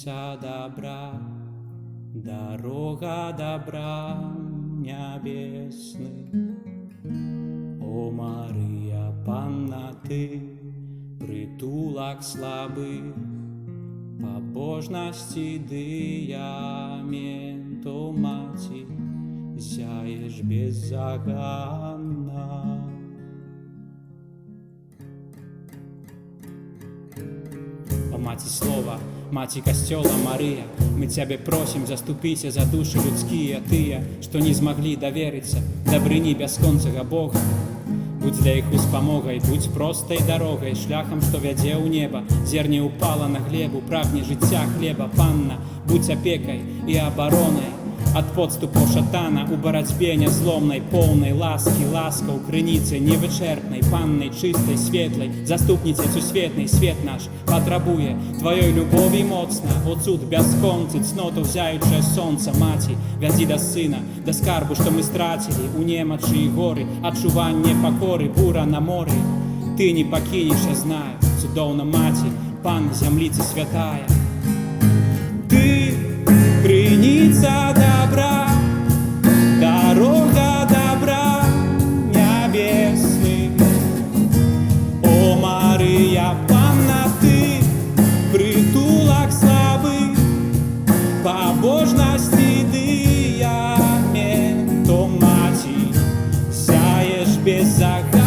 крыніца добра, дорога добра нябесны. О, Марыя, Панна ты, прытулак слабых, побожнасці дыямент, о, маці, зяеш беззаганна. О, маці слова, маці касцёла Марыя, мы цябе просім, заступіся за душы людскія тыя, што не змаглі даверыцца дабрыні бясконцага Бога. Будь для іх успамогай, будь простай дарогай, шляхам, што вядзе ў неба. Зерне упала на глебу, прагне жыцця хлеба. Панна, будь апекай і абаронай ад подступаў шатана, у барацьбе нязломнай, поўнай ласкі, ласка ў крыніцы невычэрпнай, паннай чыстай, светлай, заступніцай сусветнай. Свет наш патрабуе тваёй любові моцна, о цуд бясконцы, цноту зяючае сонца. Маці, вядзі да сына, да скарбу, што мы страцілі у немачы і горы, адчуванне пакоры, бура на моры. Ты не пакінеш, я знаю, цудоўна маці, панна зямліцы святая. Ты крыніца добра, дорога добра нябесны. О, Марыя, Панна ты, прытулак слабы, побожнасці дыямент, о, маці, сяеш беззаганна.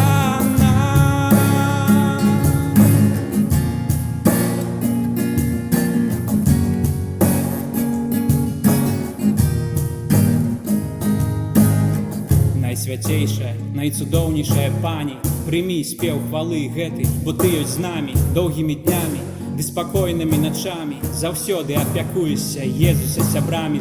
Найсвяцейшая, найцудоўнейшая пані, прымі спеў хвалы гэты, бо ты ёсць з намі доўгімі днямі ды спакойнымі начамі. Заўсёды апякуешся Езуса сябрамі.